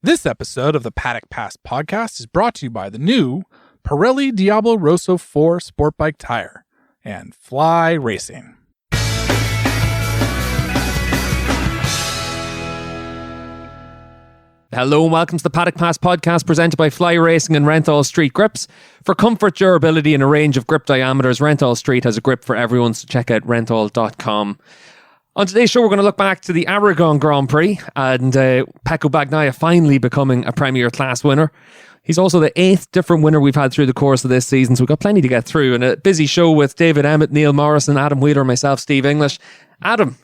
This episode of the Paddock Pass podcast is brought to you by the new Pirelli Diablo Rosso 4 Sport Bike Tire and Fly Racing. Hello and welcome to the Paddock Pass podcast presented by Fly Racing and Renthal Street Grips. For comfort, durability and a range of grip diameters, Renthal Street has a grip for everyone, so check out renthal.com. On today's show, we're going to look back to the Aragon Grand Prix and Pecco Bagnaia finally becoming a Premier Class winner. He's also the 8th different winner we've had through the course of this season, so we've got plenty to get through. And a busy show with David Emmett, Neil Morrison, Adam Wheeler, myself, Steve English. Adam,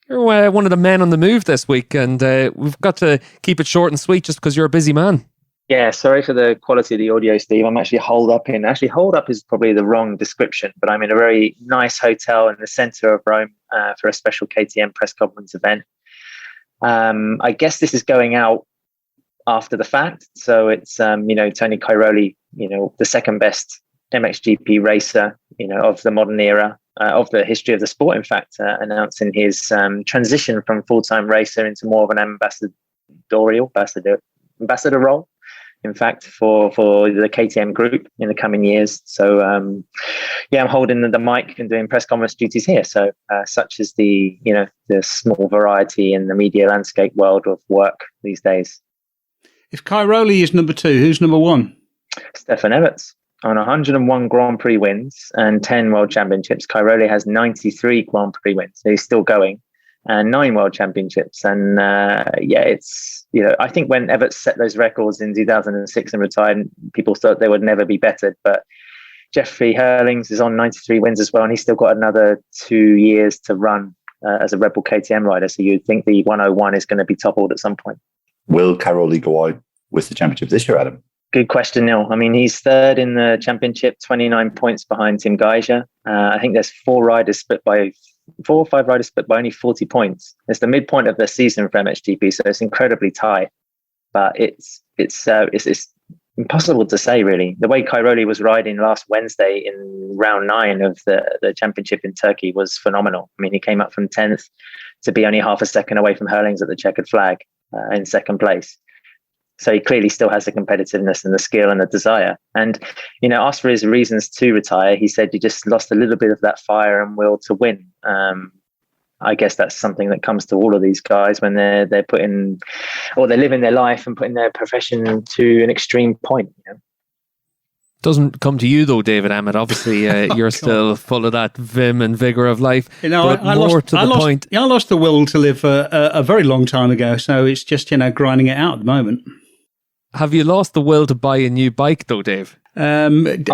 you're one of the men on the move this week, and we've got to keep it short and sweet just because you're a busy man. Yeah, sorry for the quality of the audio, Steve. I'm actually holed up is probably the wrong description, but I'm in a very nice hotel in the centre of Rome for a special KTM press conference event. I guess this is going out after the fact. So it's, Tony Cairoli, the second best MXGP racer, of the modern era, of the history of the sport, in fact, announcing his transition from full-time racer into more of an ambassador role. In fact, for the KTM group in the coming years. So, I'm holding the mic and doing press conference duties here. So, such is the small variety in the media landscape world of work these days. If Cairoli is number 2, who's number 1? Stefan Everts. On 101 Grand Prix wins and 10 World Championships, Cairoli has 93 Grand Prix wins. So he's still going. And 9 World Championships. And it's, I think when Everts set those records in 2006 and retired, people thought they would never be bettered. But Jeffrey Hurlings is on 93 wins as well. And he's still got another 2 years to run as a Red Bull KTM rider. So you'd think the 101 is going to be toppled at some point. Will Cairoli go out with the championship this year, Adam? Good question, Neil. I mean, he's third in the championship, 29 points behind Tim Geiger. I think there's 4 or 5 riders split by only 40 points. It's the midpoint of the season for MXGP, so it's incredibly tight. But it's impossible to say, really. The way Cairoli was riding last Wednesday in round 9 of the championship in Turkey was phenomenal. I mean, he came up from 10th to be only half a second away from Hurlings at the checkered flag in second place. So he clearly still has the competitiveness and the skill and the desire. And, asked for his reasons to retire. He said he just lost a little bit of that fire and will to win. I guess that's something that comes to all of these guys when they're putting, or they're living their life and putting their profession to an extreme point. Doesn't come to you though, David Emmett. Obviously, you're still full of that vim and vigour of life. I lost the will to live a very long time ago. So it's just grinding it out at the moment. Have you lost the will to buy a new bike though, Dave? Don't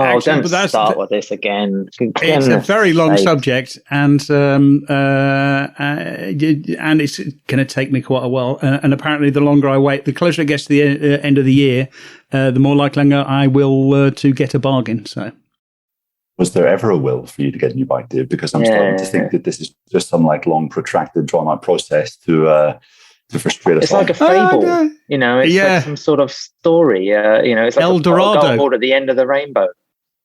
start with this again. It's a very long subject, and it's going to take me quite a while. And apparently, the longer I wait, the closer it gets to the end of the year, the more likely I will to get a bargain. So, was there ever a will for you to get a new bike, Dave? Because I'm starting to think that this is just some long, protracted, drawn-out process to frustrate us. It's like a fable, It's like some sort of story. It's like El Dorado gold at the end of the rainbow.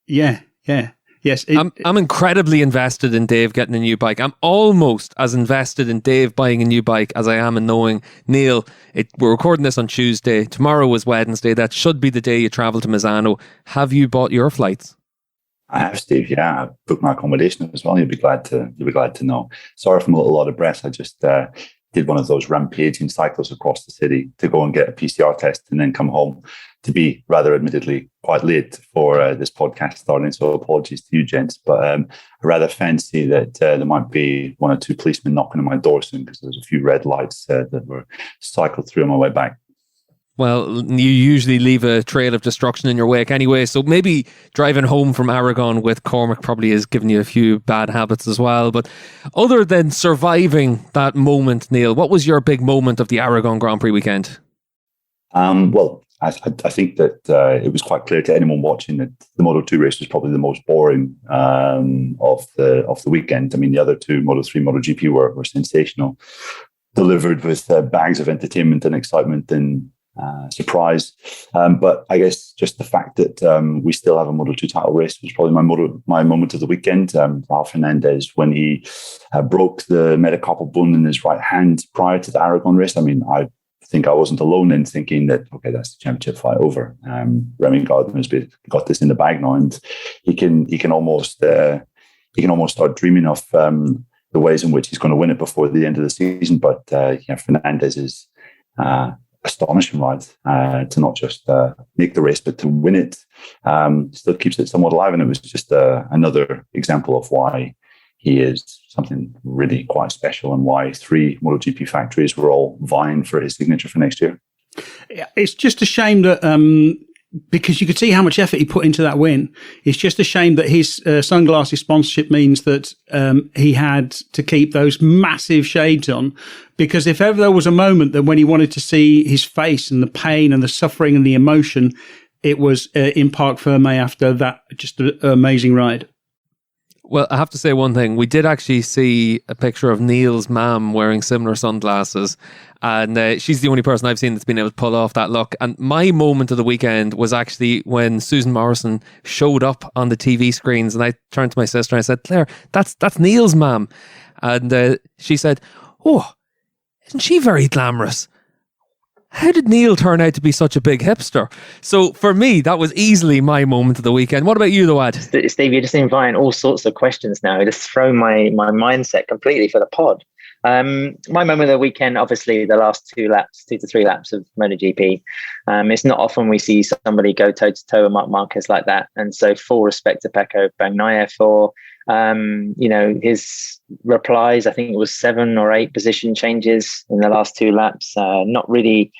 Yeah. Yes, I'm incredibly invested in Dave getting a new bike. I'm almost as invested in Dave buying a new bike as I am in knowing Neil. We're recording this on Tuesday. Tomorrow is Wednesday. That should be the day you travel to Misano. Have you bought your flights? I have, Steve. Yeah, I've booked my accommodation as well. You'll be glad to know. Sorry if I'm a little out of breath. I just did one of those rampaging cycles across the city to go and get a PCR test and then come home to be rather admittedly quite late for this podcast starting. So apologies to you, gents. But I rather fancy that there might be 1 or 2 policemen knocking on my door soon because there's a few red lights that were cycled through on my way back. Well, you usually leave a trail of destruction in your wake anyway, so maybe driving home from Aragon with Cormac probably has given you a few bad habits as well. But other than surviving that moment, Neil, what was your big moment of the Aragon Grand Prix weekend? Well, I think that it was quite clear to anyone watching that the Moto2 race was probably the most boring of the weekend. I mean, the other 2, Moto3, MotoGP, were sensational, delivered with bags of entertainment and excitement and surprise. But I guess just the fact that we still have a Moto2 title race was probably my moment of the weekend. Ralph Hernandez, when he broke the metacarpal bone in his right hand prior to the Aragon race. I mean, I think I wasn't alone in thinking that, okay, that's the championship fight over. Remy Gardner has got this in the bag now, and he can almost start dreaming of the ways in which he's going to win it before the end of the season. But Fernandez is astonishing ride to not just make the race, but to win it. Still keeps it somewhat alive, and it was just another example of why he is something really quite special, and why 3 MotoGP factories were all vying for his signature for next year. It's just a shame that because you could see how much effort he put into that win. It's just a shame that his sunglasses sponsorship means that he had to keep those massive shades on, because if ever there was a moment that when he wanted to see his face and the pain and the suffering and the emotion, it was in Parc Ferme after that just an amazing ride. Well, I have to say one thing. We did actually see a picture of Neil's mum wearing similar sunglasses, and she's the only person I've seen that's been able to pull off that look. And my moment of the weekend was actually when Susan Morrison showed up on the TV screens, and I turned to my sister and I said, "Claire, that's Neil's mum," and she said, "Oh, isn't she very glamorous? How did Neil turn out to be such a big hipster?" So for me, that was easily my moment of the weekend. What about you, though, Ad? Steve, you're just inviting all sorts of questions now. You just thrown my mindset completely for the pod. My moment of the weekend, obviously, the last 2 to 3 laps of MotoGP. It's not often we see somebody go toe-to-toe with Marc Marquez like that. And so full respect to Pecco Bagnaia for his replies. I think it was 7 or 8 position changes in the last 2 laps. Not really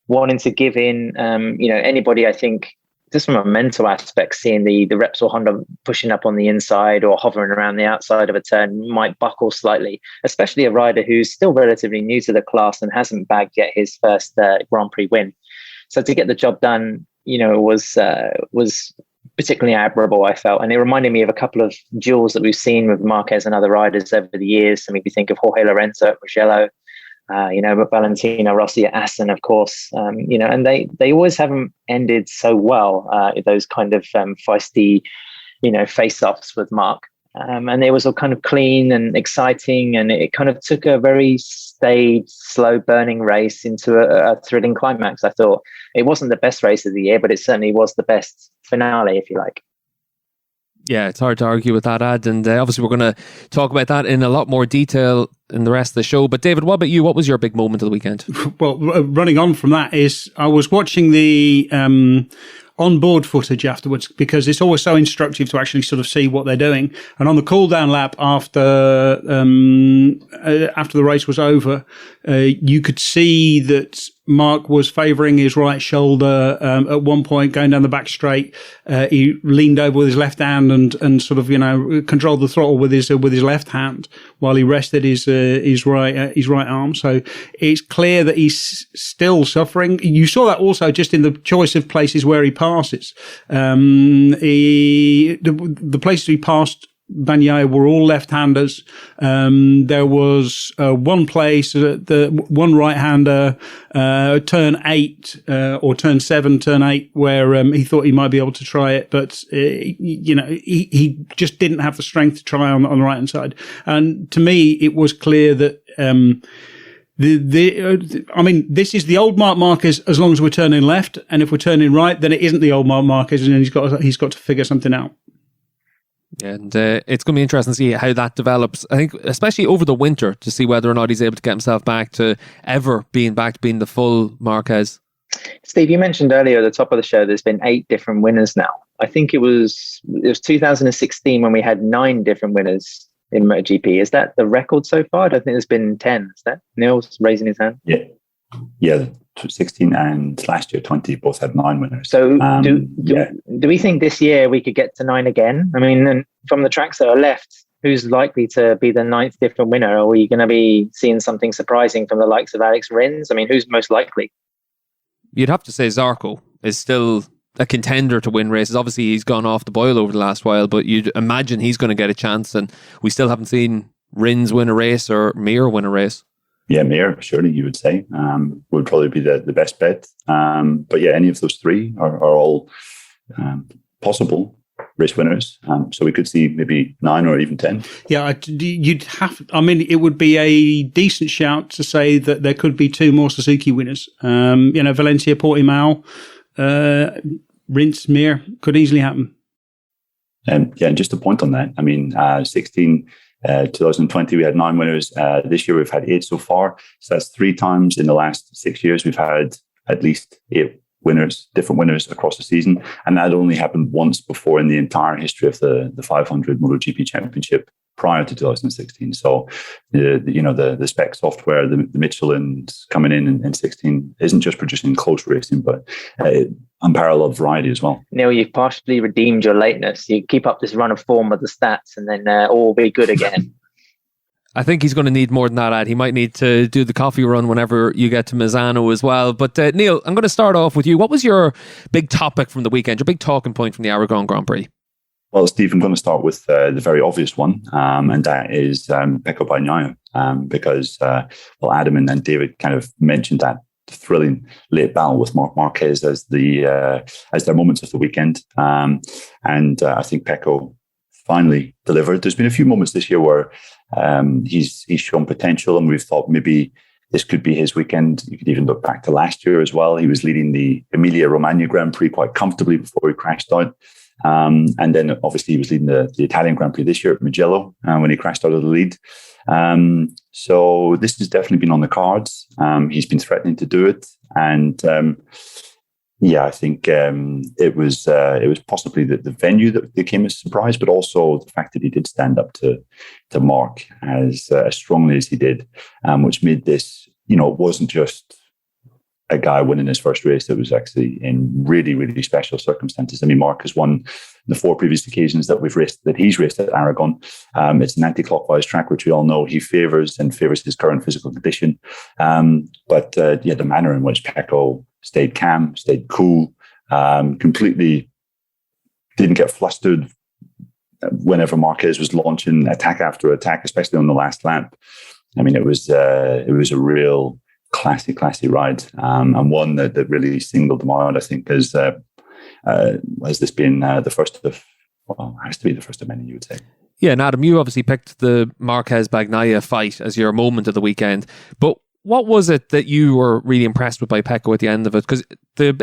wanting to give in. Anybody, I think, just from a mental aspect, seeing the Repsol Honda pushing up on the inside or hovering around the outside of a turn might buckle slightly, especially a rider who's still relatively new to the class and hasn't bagged yet his first Grand Prix win. So to get the job done, was particularly admirable, I felt. And it reminded me of a couple of duels that we've seen with Marquez and other riders over the years. I mean, if you think of Jorge Lorenzo at Mugello, but Valentino Rossi at Assen, of course, and they always haven't ended so well, those kind of feisty, face-offs with Marc. And it was all kind of clean and exciting, and it kind of took a very staid, slow-burning race into a thrilling climax. I thought it wasn't the best race of the year, but it certainly was the best finale, if you like. Yeah, it's hard to argue with that, Ad, and obviously we're going to talk about that in a lot more detail in the rest of the show. But David, what about you? What was your big moment of the weekend? Well, running on from that is I was watching the on-board footage afterwards, because it's always so instructive to actually sort of see what they're doing. And on the cool-down lap after the race was over, you could see that Marc was favouring his right shoulder at one point, going down the back straight. He leaned over with his left hand and sort of controlled the throttle with his left hand while he rested his right arm. So it's clear that he's still suffering. You saw that also just in the choice of places where he passes. The places he passed Bagnaia were all left-handers. There was one place, the one right-hander, turn 8 or turn 7, turn 8, where he thought he might be able to try it, but he just didn't have the strength to try on the right-hand side. And to me, it was clear that this is the old Marc Marquez as long as we're turning left, and if we're turning right, then it isn't the old Marc Marquez, and he's got to figure something out. And it's going to be interesting to see how that develops. I think, especially over the winter, to see whether or not he's able to get himself back to being the full Marquez. Steve, you mentioned earlier at the top of the show, there's been 8 different winners now. I think it was 2016 when we had 9 different winners in MotoGP. Is that the record so far? I don't think there's been 10. Is that Neil's raising his hand? Yeah. 16 and last year 20 both had 9 winners. So do we think this year we could get to 9 again? I mean, and from the tracks that are left, who's likely to be the 9th different winner? Are we going to be seeing something surprising from the likes of Alex Rins? I mean, who's most likely? You'd have to say Zarco is still a contender to win races. Obviously, he's gone off the boil over the last while, but you'd imagine he's going to get a chance, and we still haven't seen Rins win a race or Mir win a race. Yeah, Mir, surely you would say, would probably be the best bet. But yeah, any of those 3 are all possible. race winners. So we could see maybe 9 or even 10. Yeah, it would be a decent shout to say that there could be 2 more Suzuki winners. Valencia, Portimao, Rins, Mir could easily happen. And just a point on that. 2020 we had 9 winners. This year we've had 8 so far. So that's 3 times in the last 6 years we've had at least 8 winners, different winners across the season, and that only happened once before in the entire history of the 500 MotoGP Championship prior to 2016. So the spec software, the Michelin's coming in 16 isn't just producing close racing, but unparalleled variety as well. Neil, you've partially redeemed your lateness. You keep up this run of form with the stats, and then all will be good again. I think he's going to need more than that, Ad. He might need to do the coffee run whenever you get to Misano as well. But Neil, I'm going to start off with you. What was your big topic from the weekend, your big talking point from the Aragon Grand Prix? Well, Steve, I'm going to start with the very obvious one, and that is Pecco Bagnaia, because Adam and David kind of mentioned that thrilling late battle with Marc Marquez as their moments of the weekend, and I think Pecco finally delivered. There's been a few moments this year where he's shown potential, and we've thought maybe this could be his weekend. You could even look back to last year as well. He was leading the Emilia-Romagna Grand Prix quite comfortably before he crashed out. And then obviously he was leading the Italian Grand Prix this year at Mugello when he crashed out of the lead. So this has definitely been on the cards. He's been threatening to do it. And I think it was possibly the venue that came as a surprise, but also the fact that he did stand up to Marc as strongly as he did, which made this, it wasn't just a guy winning his first race. It was actually in really, really special circumstances. Marc has won the 4 previous occasions that he's raced at Aragon. It's an anti-clockwise track, which we all know he favours his current physical condition. But the manner in which Pecco stayed calm, stayed cool, completely didn't get flustered whenever Marquez was launching attack after attack, especially on the last lap. It was a real classy ride, and one that really singled them out, I think, as this being the first of, has to be the first of many, you would say. Yeah, and Adam, you obviously picked the Marquez-Bagnaia fight as your moment of the weekend, but what was it that you were really impressed with by Pecco at the end of it? Because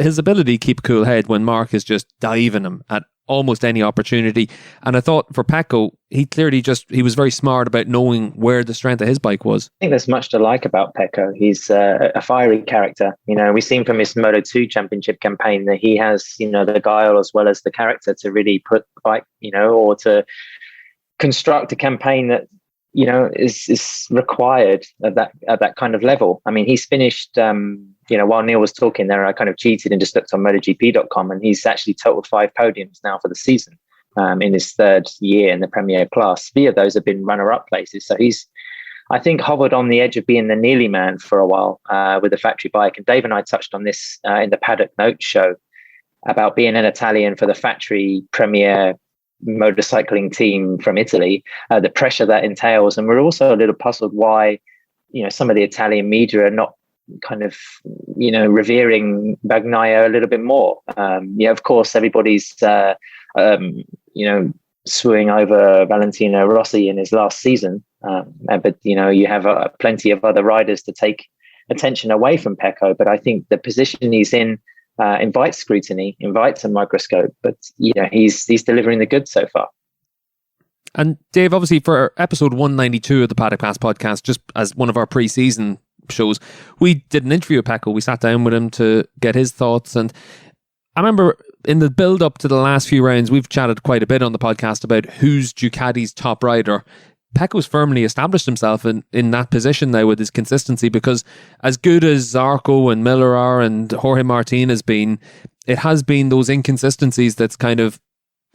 his ability to keep a cool head when Marc is just diving him at almost any opportunity. And I thought for Pecco, he was very smart about knowing where the strength of his bike was. I think there's much to like about Pecco. He's a fiery character. We've seen from his Moto2 Championship campaign that he has, the guile as well as the character to really put the bike, or to construct a campaign that, is required at that kind of level. He's finished, while Neil was talking there, I kind of cheated and just looked on MotoGP.com, and he's actually totaled 5 podiums now for the season in his 3rd year in the Premier Class. 3 of those have been runner-up places. So he's, I think, hovered on the edge of being the nearly man for a while with the factory bike. And Dave and I touched on this in the Paddock Notes show about being an Italian for the factory Premier motorcycling team from Italy, the pressure that entails. And we're also a little puzzled why, some of the Italian media are not kind of, revering Bagnaia a little bit more. Of course, everybody's, swooning over Valentino Rossi in his last season. But, you have plenty of other riders to take attention away from Pecco. But I think the position he's in invites scrutiny, invites a microscope, but he's delivering the goods so far. And Dave, obviously for episode 192 of the Paddock Pass podcast, just as one of our pre-season shows, we did an interview with Pecco. We sat down with him to get his thoughts, and I remember in the build up to the last few rounds, we've chatted quite a bit on the podcast about who's Ducati's top rider. Pecco's firmly established himself in that position now with his consistency, because as good as Zarco and Miller are and Jorge Martin has been, it has been those inconsistencies that's kind of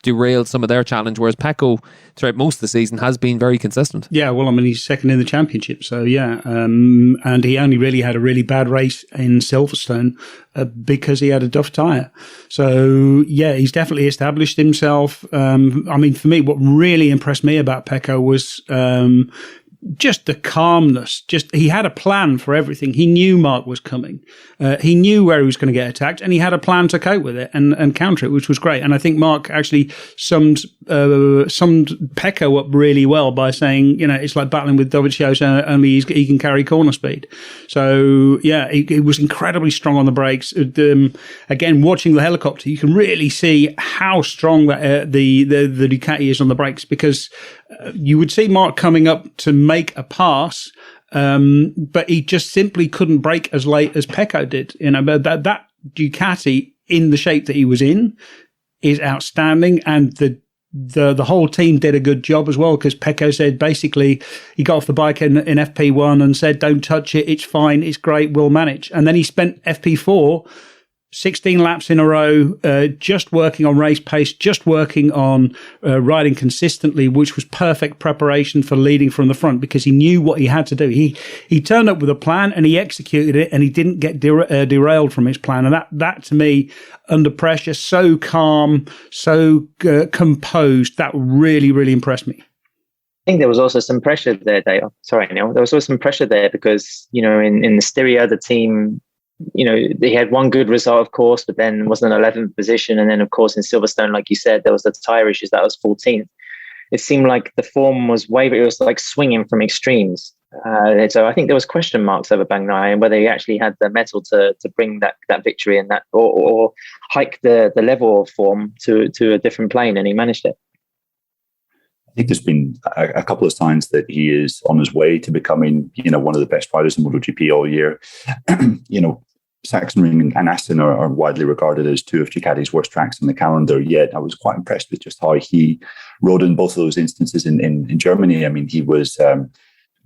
derailed some of their challenge, whereas Pecco throughout most of the season has been very consistent. Yeah, well, he's second in the championship, so and he only really had a really bad race in Silverstone because he had a Duff tyre. So he's definitely established himself. For me, what really impressed me about Pecco was just the calmness. Just he had a plan for everything. He knew Mark was coming. He knew where he was going to get attacked, and he had a plan to cope with it and counter it, which was great. And I think Mark actually summed Pecco up really well by saying, it's like battling with Dovizioso, only he can carry corner speed. So yeah, he was incredibly strong on the brakes. Again, watching the helicopter, you can really see how strong that the Ducati is on the brakes, because you would see Mark coming up to make a pass, but he just simply couldn't brake as late as Pecco did. But that Ducati in the shape that he was in is outstanding, and the whole team did a good job as well, because Pecco said basically he got off the bike in FP1 and said, "Don't touch it, it's fine, it's great, we'll manage." And then he spent FP4 16 laps in a row, just working on race pace, just working on riding consistently, which was perfect preparation for leading from the front, because he knew what he had to do. He turned up with a plan and he executed it, and he didn't get derailed from his plan. And that to me, under pressure, so calm, so composed, that really, really impressed me. I think there was also some pressure there, Dale. Sorry, Neil. There was also some pressure there because, in the Styria, the team, they had one good result, of course, but then was in 11th position. And then, of course, in Silverstone, like you said, there was the tyre issues. That was 14th. It seemed like the form was wavering. It was like swinging from extremes. So I think there was question marks over Bagnaia and whether he actually had the mettle to bring that victory and that or hike the level of form to a different plane, and he managed it. I think there's been a couple of signs that he is on his way to becoming, one of the best riders in MotoGP all year. Sachsenring and Aston are widely regarded as two of Ducati's worst tracks in the calendar, yet I was quite impressed with just how he rode in both of those instances in Germany. I mean, he was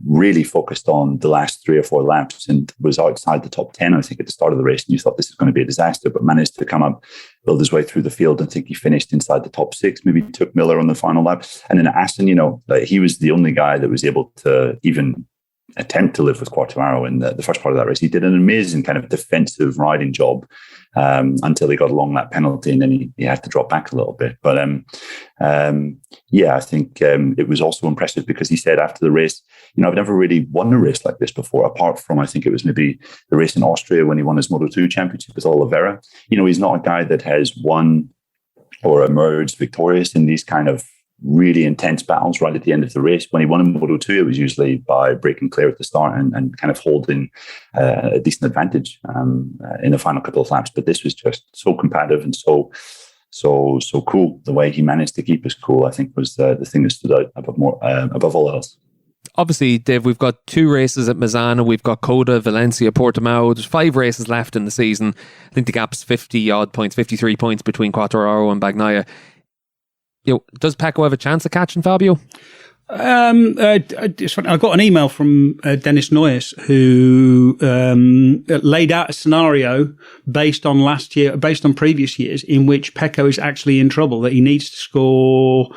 really focused on the last 3 or 4 laps and was outside the top 10, I think, at the start of the race. And you thought this is going to be a disaster, but managed to come up, build his way through the field. And I think he finished inside the top 6, maybe took Miller on the final lap. And then Aston, he was the only guy that was able to even attempt to live with Quartararo in the first part of that race. He did an amazing kind of defensive riding job until he got along that penalty, and then he had to drop back a little bit. But I think it was also impressive because he said after the race, I've never really won a race like this before, apart from, I think it was maybe the race in Austria when he won his Moto2 championship with Oliveira. He's not a guy that has won or emerged victorious in these kind of really intense battles right at the end of the race. When he won in Moto2, it was usually by breaking clear at the start and kind of holding a decent advantage in the final couple of laps. But this was just so combative and so cool. The way he managed to keep his cool, I think, was the thing that stood out above all else. Obviously, Dave, we've got 2 races at Misano. We've got Coda, Valencia, Portimao. There's 5 races left in the season. I think the gap's 50 odd points, 53 points between Quartararo and Bagnaia. Does Pecco have a chance of catching Fabio? I got an email from Dennis Noyes, who laid out a scenario based on previous years, in which Pecco is actually in trouble, that he needs to score,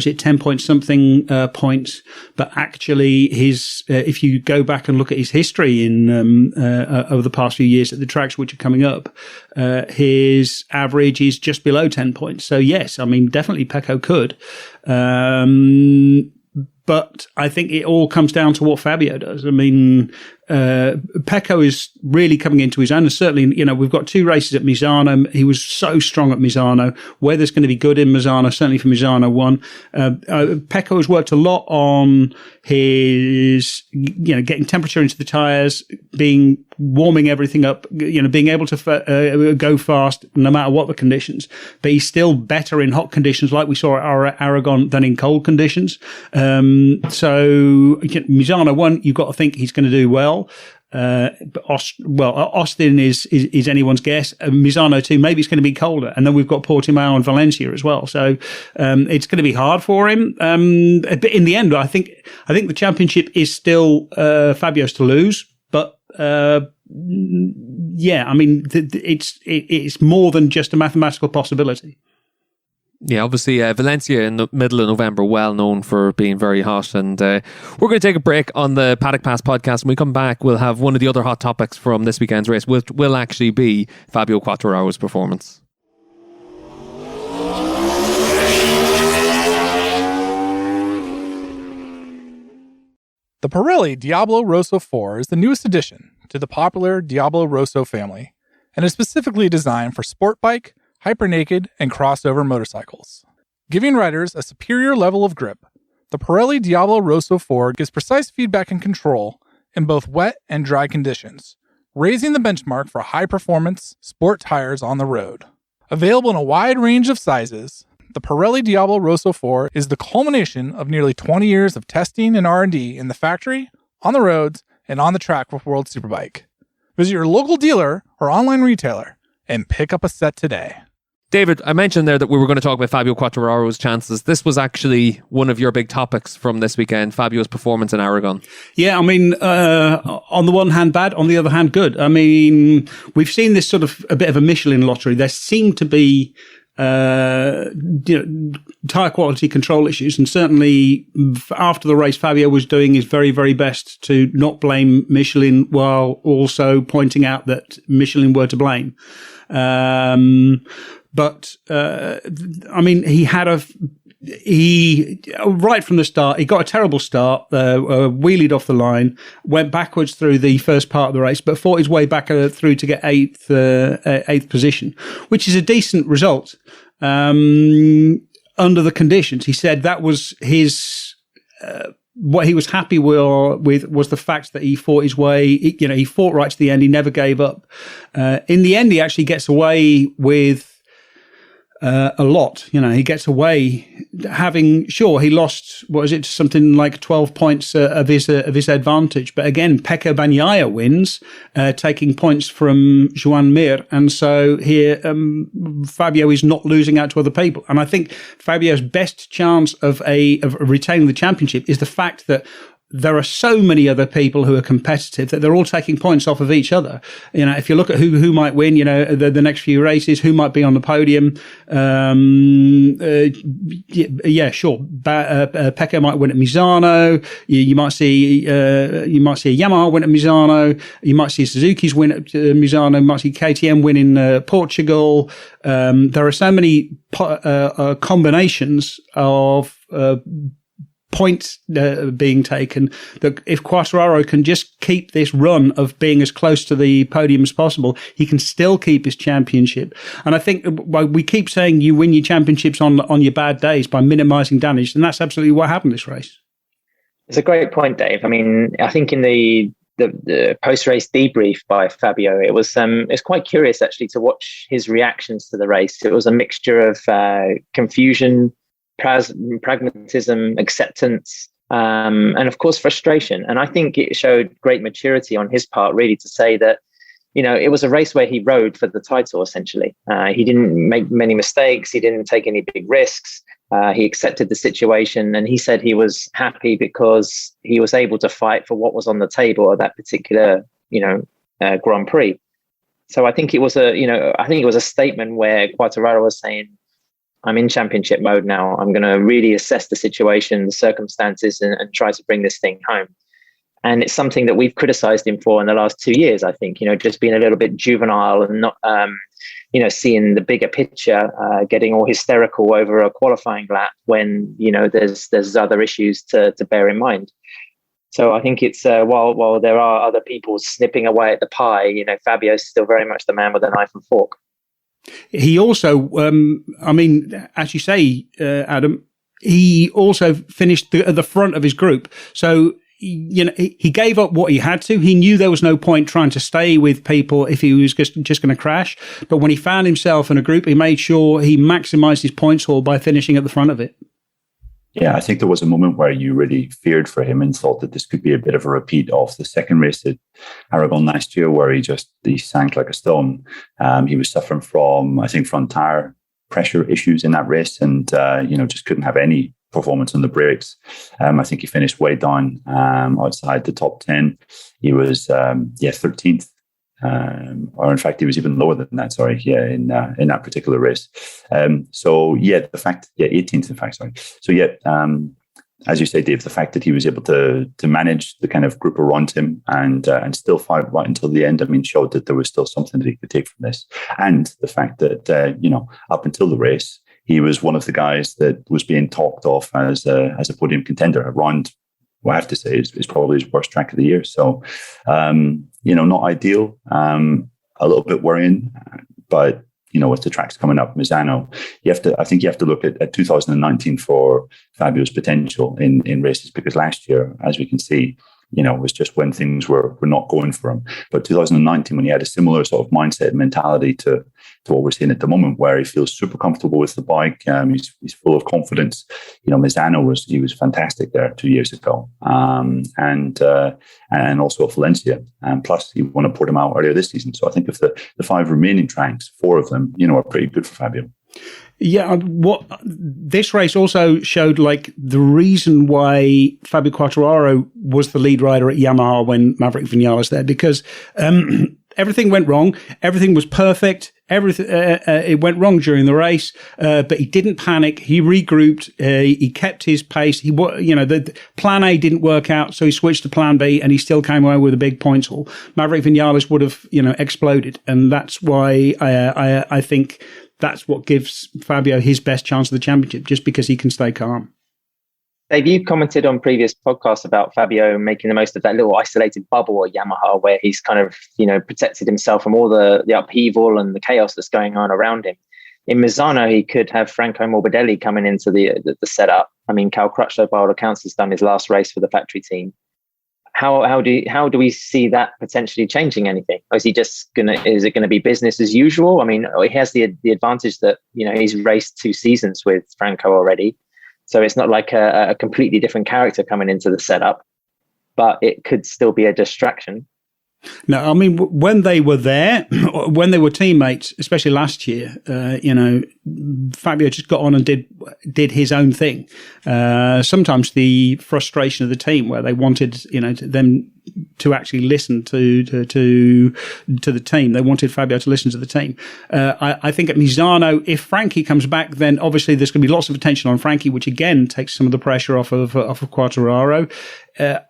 10 point something points, but actually if you go back and look at his history in over the past few years at the tracks which are coming up, his average is just below 10 points. So yes, I mean, definitely Pecco could. But I think it all comes down to what Fabio does. I mean, Pecco is really coming into his own. And certainly, we've got 2 races at Misano. He was so strong at Misano. Weather's going to be good in Misano, certainly for Misano 1. Pecco has worked a lot on his, getting temperature into the tyres, warming everything up, being able to go fast no matter what the conditions. But he's still better in hot conditions, like we saw at Aragon, than in cold conditions. So Misano 1, you've got to think he's going to do well. But Austin is anyone's guess. Misano 2, maybe it's going to be colder, and then we've got Portimao and Valencia as well. So it's going to be hard for him. But in the end, I think the championship is still Fabio's to lose. But I mean, it's more than just a mathematical possibility. Yeah, obviously Valencia in the middle of November, well known for being very hot. And we're going to take a break on the Paddock Pass podcast. When we come back, we'll have one of the other hot topics from this weekend's race, which will actually be Fabio Quartararo's performance. The Pirelli Diablo Rosso 4 is the newest addition to the popular Diablo Rosso family and is specifically designed for sport bike, hypernaked, and crossover motorcycles. Giving riders a superior level of grip, the Pirelli Diablo Rosso 4 gives precise feedback and control in both wet and dry conditions, raising the benchmark for high-performance sport tires on the road. Available in a wide range of sizes, the Pirelli Diablo Rosso 4 is the culmination of nearly 20 years of testing and R&D in the factory, on the roads, and on the track with World Superbike. Visit your local dealer or online retailer and pick up a set today. David, I mentioned there that we were going to talk about Fabio Quartararo's chances. This was actually one of your big topics from this weekend, Fabio's performance in Aragon. Yeah, I mean, on the one hand, bad, on the other hand, good. I mean, we've seen this sort of a bit of a Michelin lottery. There seem to be tire quality control issues, and certainly after the race, Fabio was doing his very, very best to not blame Michelin while also pointing out that Michelin were to blame. But I mean, he right from the start, he got a terrible start, wheelied off the line, went backwards through the first part of the race, but fought his way back through to get eighth position, which is a decent result under the conditions. He said that was his. What he was happy with was the fact that he fought his way. He fought right to the end. He never gave up. In the end, he actually gets away with a lot. He gets away having, sure, he lost, something like 12 points of his advantage. But again, Pecco Bagnaia wins, taking points from Joan Mir. And so here, Fabio is not losing out to other people. And I think Fabio's best chance of retaining the championship is the fact that there are so many other people who are competitive that they're all taking points off of each other. If you look at who might win, the next few races, who might be on the podium. Sure. Pecco might win at Misano. You might see a Yamaha win at Misano. You might see Suzuki's win at Misano. You might see KTM win in Portugal. There are so many combinations of points being taken that if Quartararo can just keep this run of being as close to the podium as possible, he can still keep his championship. And I think we keep saying you win your championships on your bad days by minimizing damage, and that's absolutely what happened this race. It's a great point, Dave. I mean, I think in the post-race debrief by Fabio, it's quite curious actually to watch his reactions to the race. It was a mixture of confusion, pragmatism, acceptance, and of course frustration. And I think it showed great maturity on his part, really, to say that it was a race where he rode for the title. Essentially, he didn't make many mistakes, he didn't take any big risks. He accepted the situation, and he said he was happy because he was able to fight for what was on the table at that particular Grand Prix. So I think it was a statement where Quartararo was saying, I'm in championship mode now. I'm going to really assess the situation, the circumstances, and try to bring this thing home. And it's something that we've criticized him for in the last 2 years, I think, just being a little bit juvenile and not, seeing the bigger picture, getting all hysterical over a qualifying lap when, there's other issues to bear in mind. So I think it's while there are other people snipping away at the pie, Fabio's still very much the man with a knife and fork. He also, as you say, Adam, he also finished at the front of his group. So, he gave up what he had to. He knew there was no point trying to stay with people if he was just going to crash. But when he found himself in a group, he made sure he maximized his points haul by finishing at the front of it. Yeah, I think there was a moment where you really feared for him and thought that this could be a bit of a repeat of the second race at Aragon last year, where he sank like a stone. He was suffering from, I think, front tire pressure issues in that race, and just couldn't have any performance on the brakes. I think he finished way down outside the top 10. He was 13th. Or in fact, he was even lower than that. In that particular race. 18th, in fact. As you say, Dave, the fact that he was able to manage the kind of group around him and still fight right until the end, showed that there was still something that he could take from this. And the fact that up until the race, he was one of the guys that was being talked of as a podium contender around I have to say is probably his worst track of the year. So, not ideal, a little bit worrying, but with the tracks coming up, Misano, I think you have to look at 2019 for Fabio's potential in races, because last year, as we can see, was just when things were not going for him. But 2019, when he had a similar sort of mindset and mentality to what we're seeing at the moment, where he feels super comfortable with the bike, he's full of confidence. Misano was fantastic there 2 years ago, and also at Valencia, and plus he won a Portimao earlier this season. So I think of the 5 remaining tracks, 4 of them, are pretty good for Fabio. Yeah, what this race also showed, like, the reason why Fabio Quartararo was the lead rider at Yamaha when Maverick Vinales was there, because everything went wrong. Everything was perfect. Everything it went wrong during the race, but he didn't panic. He regrouped. He kept his pace. The plan A didn't work out, so he switched to plan B, and he still came away with a big points haul. Maverick Vinales would have, exploded, and that's why I think that's what gives Fabio his best chance of the championship, just because he can stay calm. Dave, you commented on previous podcasts about Fabio making the most of that little isolated bubble at Yamaha, where he's kind of, protected himself from all the upheaval and the chaos that's going on around him. In Misano, he could have Franco Morbidelli coming into the setup. I mean, Cal Crutchlow, by all accounts, has done his last race for the factory team. How do we see that potentially changing anything? Or is it gonna be business as usual? I mean, he has the advantage that he's raced 2 seasons with Franco already, so it's not like a completely different character coming into the setup, but it could still be a distraction. No, I mean, when they were there, when they were teammates, especially last year, Fabio just got on and did his own thing. Sometimes the frustration of the team, where they wanted, them to actually listen to the team. They wanted Fabio to listen to the team. I think at Misano, if Frankie comes back, then obviously there's going to be lots of attention on Frankie, which again takes some of the pressure off of Quartararo.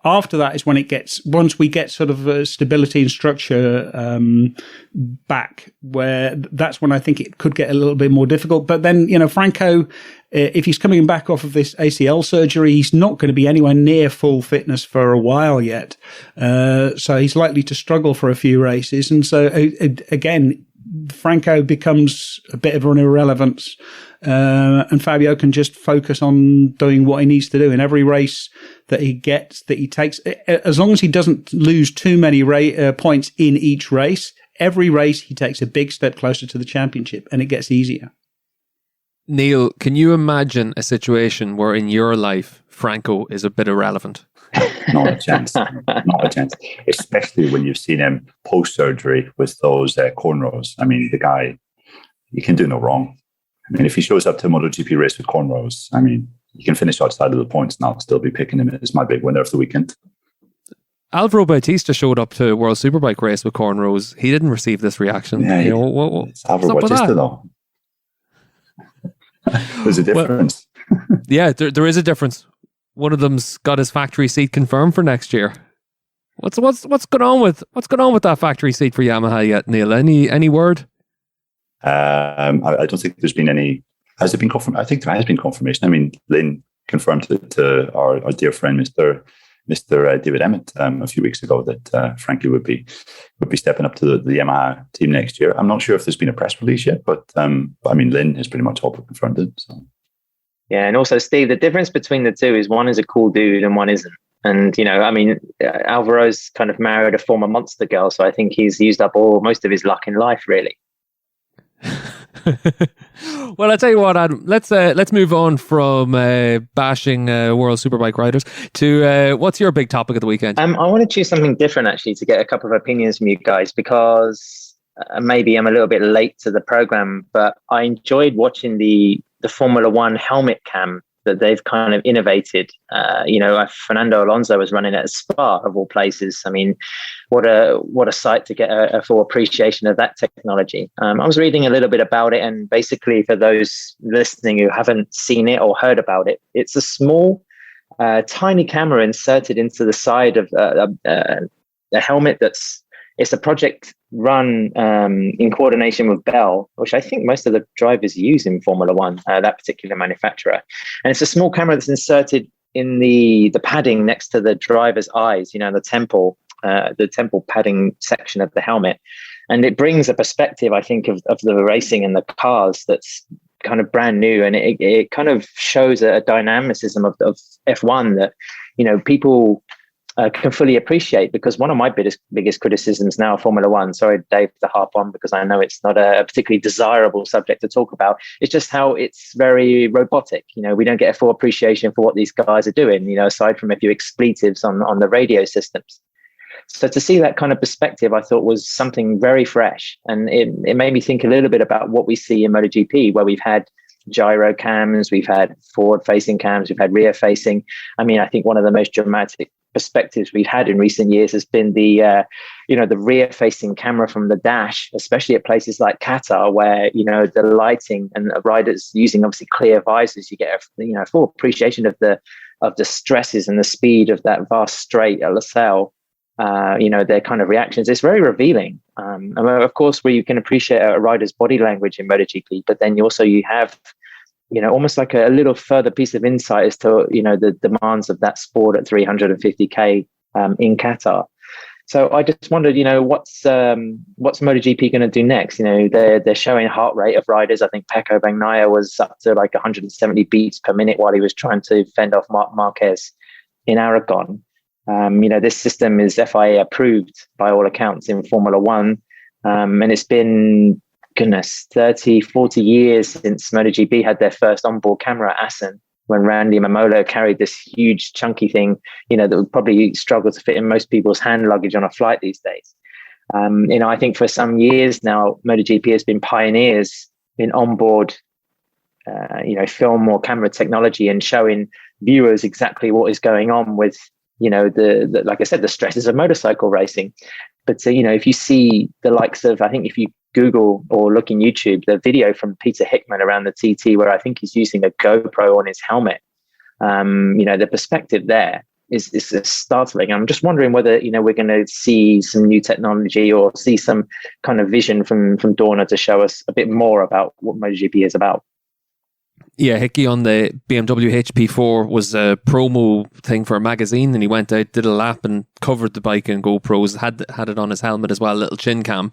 After that is when once we get sort of stability and structure back, where that's when I think it could get a little bit more difficult. But then, Franco, if he's coming back off of this ACL surgery, he's not going to be anywhere near full fitness for a while yet. So he's likely to struggle for a few races. And so, again, Franco becomes a bit of an irrelevance. And Fabio can just focus on doing what he needs to do in every race that he takes. As long as he doesn't lose too many points in each race, every race he takes a big step closer to the championship, and it gets easier. Neil, can you imagine a situation where in your life Franco is a bit irrelevant? Not a chance. Not a chance. Especially when you've seen him post-surgery with those cornrows. I mean, the guy, he can do no wrong. I mean, if he shows up to a MotoGP race with cornrows, I mean, you can finish outside of the points and I'll still be picking him as my big winner of the weekend. Alvaro Bautista showed up to World Superbike race with cornrows. He didn't receive this reaction. Yeah, it's Alvaro Bautista, though. There's a difference. Well, yeah, there is a difference. One of them's got his factory seat confirmed for next year. What's going on with that factory seat for Yamaha yet, Neil? Any word? I don't think there's been any. Has it been confirmed? I think there has been confirmation. I mean, Lynn confirmed to our dear friend Mr. David Emmett a few weeks ago that Frankie would be stepping up to the Yamaha team next year. I'm not sure if there's been a press release yet, but I mean, Lynn has pretty much all but confirmed it. So. Yeah, and also Steve, the difference between the two is one is a cool dude and one isn't. And I mean, Alvaro's kind of married a former Monster girl, so I think he's used up most of his luck in life, really. Well, I'll tell you what, Adam, let's move on from bashing World Superbike riders to what's your big topic of the weekend? I want to choose something different, actually, to get a couple of opinions from you guys, because maybe I'm a little bit late to the program, but I enjoyed watching the Formula One helmet cam that they've kind of innovated. Fernando Alonso was running at Spa, of all places. I mean, what a sight to get a full appreciation of that technology. I was reading a little bit about it, and basically, for those listening who haven't seen it or heard about it, it's a small, tiny camera inserted into the side of a helmet it's a project run in coordination with Bell, which I think most of the drivers use in Formula One, that particular manufacturer. And it's a small camera that's inserted in the padding next to the driver's eyes, the temple padding section of the helmet. And it brings a perspective, I think, of the racing and the cars that's kind of brand new. And it kind of shows a dynamicism of F1 that, people can fully appreciate, because one of my biggest criticisms now of Formula One, sorry, Dave, to harp on, because I know it's not a particularly desirable subject to talk about, it's just how it's very robotic. We don't get a full appreciation for what these guys are doing, aside from a few expletives on the radio systems. So to see that kind of perspective, I thought was something very fresh. And it made me think a little bit about what we see in MotoGP, where we've had gyro cams, we've had forward-facing cams, we've had rear-facing. I mean, I think one of the most dramatic perspectives we've had in recent years has been the rear-facing camera from the dash, especially at places like Qatar, where the lighting and the riders using obviously clear visors, you get a full appreciation of the stresses and the speed of that vast straight at Losail. Their kind of reactions. It's very revealing. Of course, where you can appreciate a rider's body language in MotoGP, but then you have, almost like a little further piece of insight as to, the demands of that sport at 350k in Qatar. So I just wondered, what's MotoGP going to do next? They're showing heart rate of riders. I think Pecco Bagnaia was up to like 170 beats per minute while he was trying to fend off Marc Marquez in Aragon. This system is FIA approved by all accounts in Formula One. And it's been, 30, 40 years since MotoGP had their first onboard camera at Assen, when Randy Mamola carried this huge chunky thing, that would probably struggle to fit in most people's hand luggage on a flight these days. I think for some years now, MotoGP has been pioneers in onboard, film or camera technology, and showing viewers exactly what is going on with, the like I said, the stresses of motorcycle racing. But if you see the likes of, I think if you Google or look in YouTube, the video from Peter Hickman around the TT, where I think he's using a GoPro on his helmet, the perspective there is startling. I'm just wondering whether, we're going to see some new technology or see some kind of vision from Dorna to show us a bit more about what MotoGP is about. Yeah, Hickey on the BMW HP4 was a promo thing for a magazine, and he went out, did a lap and covered the bike in GoPros, had it on his helmet as well, a little chin cam.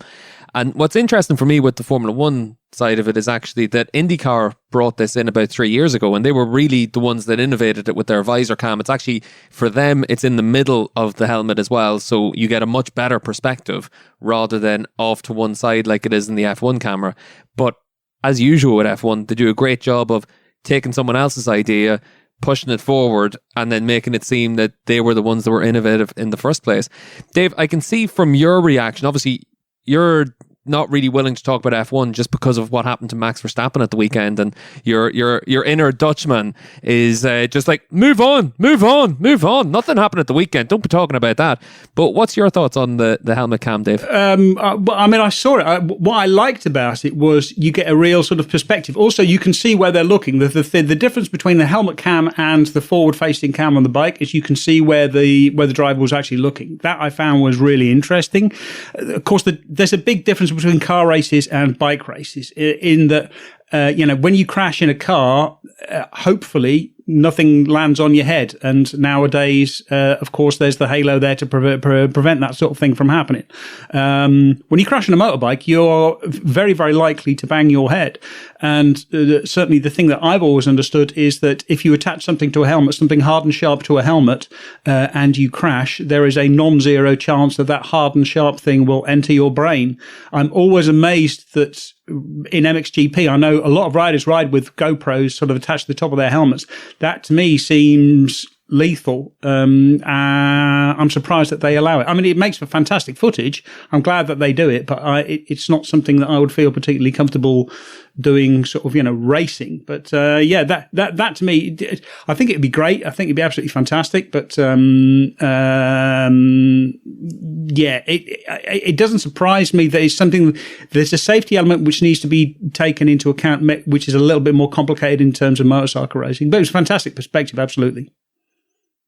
And what's interesting for me with the Formula One side of it is actually that IndyCar brought this in about 3 years ago, and they were really the ones that innovated it with their visor cam. It's actually, for them, it's in the middle of the helmet as well, so you get a much better perspective rather than off to one side like it is in the F1 camera. But as usual with F1, they do a great job of taking someone else's idea, pushing it forward, and then making it seem that they were the ones that were innovative in the first place. Dave, I can see from your reaction, obviously, you're not really willing to talk about F1 just because of what happened to Max Verstappen at the weekend, and your inner Dutchman is just like, move on. Nothing happened at the weekend. Don't be talking about that. But what's your thoughts on the helmet cam, Dave? I saw it. What I liked about it was you get a real sort of perspective. Also, you can see where they're looking. The difference between the helmet cam and the forward-facing cam on the bike is you can see where the driver was actually looking. That I found was really interesting. Of course, there's a big difference between car races and bike races in that, when you crash in a car, hopefully nothing lands on your head. And nowadays, of course, there's the halo there to prevent that sort of thing from happening. When you crash on a motorbike, you're very, very likely to bang your head. And certainly the thing that I've always understood is that if you attach something to a helmet, something hard and sharp to a helmet, and you crash, there is a non-zero chance that hard and sharp thing will enter your brain. I'm always amazed that in MXGP, I know a lot of riders ride with GoPros sort of attached to the top of their helmets. That to me seems lethal. I'm surprised that they allow it. I mean, it makes for fantastic footage. I'm glad that they do it, but it's not something that I would feel particularly comfortable doing sort of, racing. But that to me, I think it'd be great. I think it'd be absolutely fantastic. But it doesn't surprise me that it's something, there's a safety element which needs to be taken into account, which is a little bit more complicated in terms of motorcycle racing. But it was a fantastic perspective, absolutely.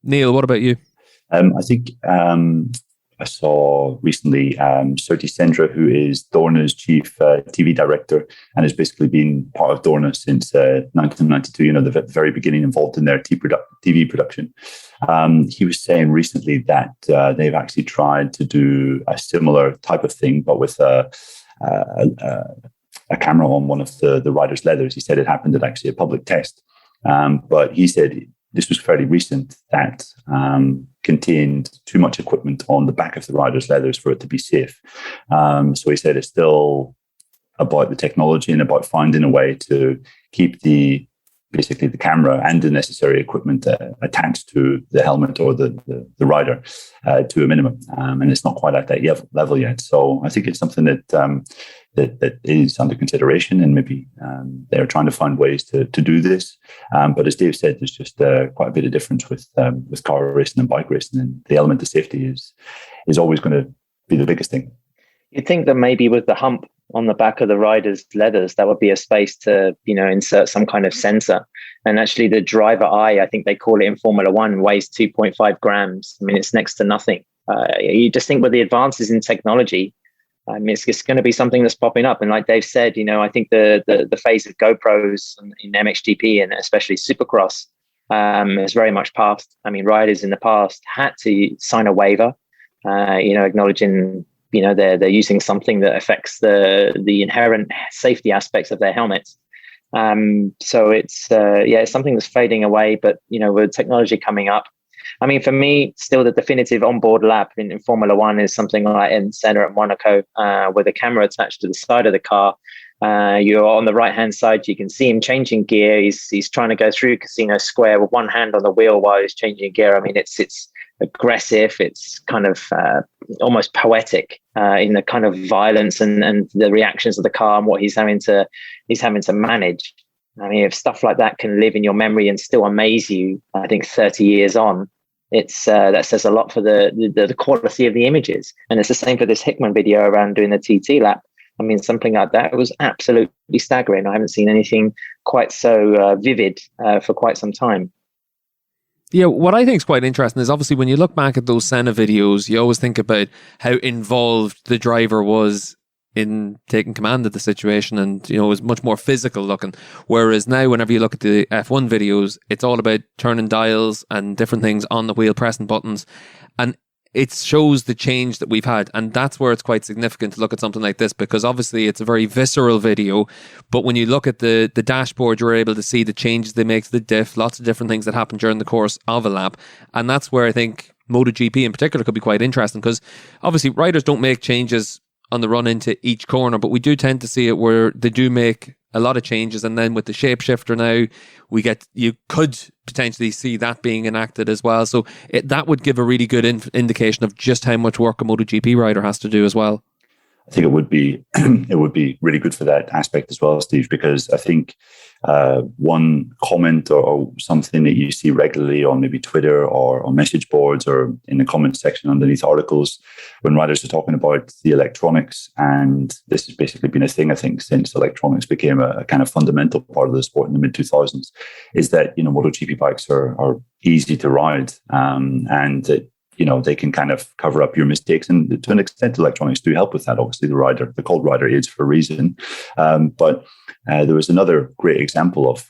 Neil, what about you? I think I saw recently Surti Sendra, who is Dorna's chief TV director and has basically been part of Dorna since 1992, the very beginning, involved in their TV production. He was saying recently that they've actually tried to do a similar type of thing, but with a camera on one of the rider's leathers. He said it happened at actually a public test. But he said this was fairly recent, that contained too much equipment on the back of the rider's leathers for it to be safe. So he said it's still about the technology and about finding a way to keep basically the camera and the necessary equipment attached to the helmet or the rider to a minimum. And it's not quite at that level yet. So I think it's something that is under consideration, and maybe they're trying to find ways to do this. But as Dave said, there's just quite a bit of difference with car racing and bike racing, and the element of safety is always going to be the biggest thing. You'd think that maybe with the hump on the back of the rider's leathers, that would be a space to, insert some kind of sensor. And actually the driver eye, I think they call it in Formula One, weighs 2.5 grams. I mean, it's next to nothing. You just think with the advances in technology, it's going to be something that's popping up. And like Dave said, I think the phase of GoPros in MXGP and especially Supercross has very much passed. I mean, riders in the past had to sign a waiver, acknowledging they're using something that affects the inherent safety aspects of their helmets. So it's something that's fading away. But with technology coming up, I mean, for me, still the definitive onboard lap in Formula One is something like in Senna at Monaco, with a camera attached to the side of the car. You're on the right hand side. You can see him changing gear. He's trying to go through Casino Square with one hand on the wheel while he's changing gear. I mean, it's aggressive. It's kind of almost poetic in the kind of violence and the reactions of the car and what he's having to manage. I mean, if stuff like that can live in your memory and still amaze you, I think 30 years on, it's that says a lot for the quality of the images. And it's the same for this Hickman video around doing the TT lap. I mean, something like that was absolutely staggering. I haven't seen anything quite so vivid for quite some time. Yeah, what I think is quite interesting is obviously when you look back at those Senna videos, you always think about how involved the driver was in taking command of the situation, and it was much more physical looking. Whereas now, whenever you look at the F1 videos, it's all about turning dials and different things on the wheel, pressing buttons, and it shows the change that we've had. And that's where it's quite significant to look at something like this, because obviously it's a very visceral video, but when you look at the dashboard, you're able to see the changes they make to the diff, lots of different things that happen during the course of a lap. And that's where I think MotoGP in particular could be quite interesting, because obviously riders don't make changes on the run into each corner, but we do tend to see it where they do make a lot of changes. And then with the shapeshifter now, you could potentially see that being enacted as well. So that would give a really good indication of just how much work a MotoGP rider has to do as well. I think it would be really good for that aspect as well, Steve, because I think one comment or something that you see regularly on maybe Twitter or on message boards or in the comment section underneath articles when riders are talking about the electronics, and this has basically been a thing, I think, since electronics became a kind of fundamental part of the sport in the mid-2000s, is that, MotoGP bikes are easy to ride, and that they can kind of cover up your mistakes. And to an extent, electronics do help with that. Obviously, the cold rider aids for a reason. But there was another great example of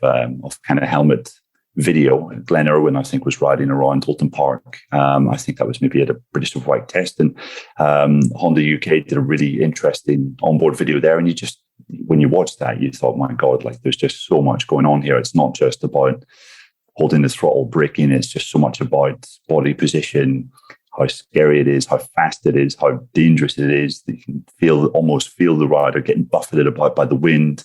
kind of helmet video. Glenn Irwin, I think, was riding around Alton Park. I think that was maybe at a British White test. And Honda UK did a really interesting onboard video there. And when you watch that, you thought, my God, like there's just so much going on here. It's not just about holding the throttle, braking. It's just so much about body position, how scary it is, how fast it is, how dangerous it is. You can almost feel the rider getting buffeted about by the wind.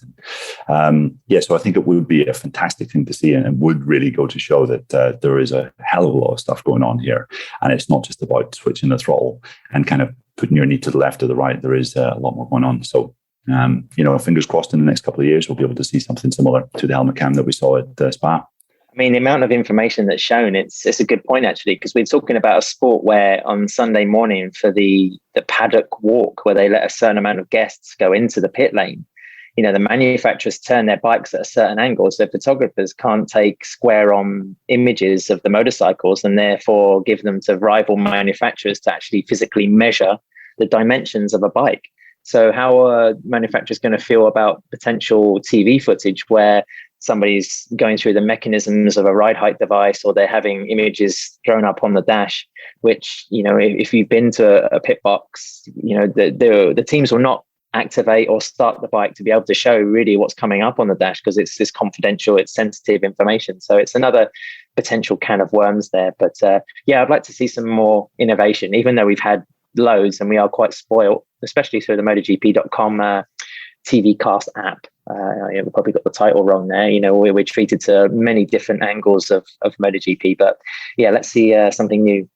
So I think it would be a fantastic thing to see, and it would really go to show that there is a hell of a lot of stuff going on here. And it's not just about switching the throttle and kind of putting your knee to the left or the right. There is a lot more going on. So, fingers crossed in the next couple of years, we'll be able to see something similar to the helmet cam that we saw at Spa. I mean, the amount of information that's shown, it's a good point, actually, because we're talking about a sport where on Sunday morning for the paddock walk, where they let a certain amount of guests go into the pit lane, the manufacturers turn their bikes at a certain angle, so photographers can't take square on images of the motorcycles and therefore give them to rival manufacturers to actually physically measure the dimensions of a bike. So how are manufacturers going to feel about potential TV footage where somebody's going through the mechanisms of a ride height device, or they're having images thrown up on the dash, which, if you've been to a pit box, the teams will not activate or start the bike to be able to show really what's coming up on the dash, because it's this confidential, it's sensitive information. So it's another potential can of worms there. But I'd like to see some more innovation, even though we've had loads and we are quite spoiled, especially through the MotoGP.com TV cast app. We probably got the title wrong there. We're treated to many different angles of MotoGP, but let's see something new.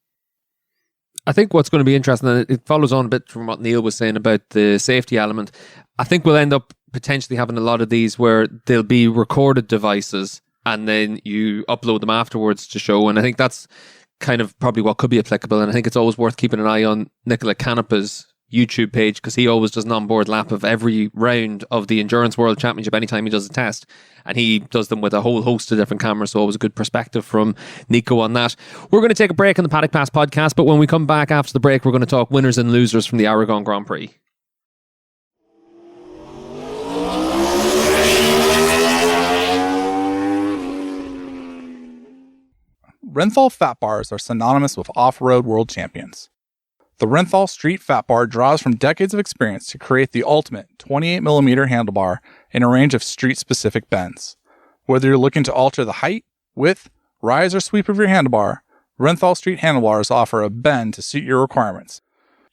I think what's going to be interesting, and it follows on a bit from what Neil was saying about the safety element. I think we'll end up potentially having a lot of these where there'll be recorded devices and then you upload them afterwards to show. And I think that's kind of probably what could be applicable. And I think it's always worth keeping an eye on Nicola Canepa's YouTube page, because he always does an onboard lap of every round of the Endurance World Championship anytime he does a test, and he does them with a whole host of different cameras, so always a good perspective from Nico on that. We're going to take a break on the Paddock Pass podcast, but when we come back after the break, we're going to talk winners and losers from the Aragon Grand Prix. Renthal fat bars are synonymous with off-road world champions. The Renthal Street Fat Bar draws from decades of experience to create the ultimate 28mm handlebar in a range of street-specific bends. Whether you're looking to alter the height, width, rise, or sweep of your handlebar, Renthal Street handlebars offer a bend to suit your requirements.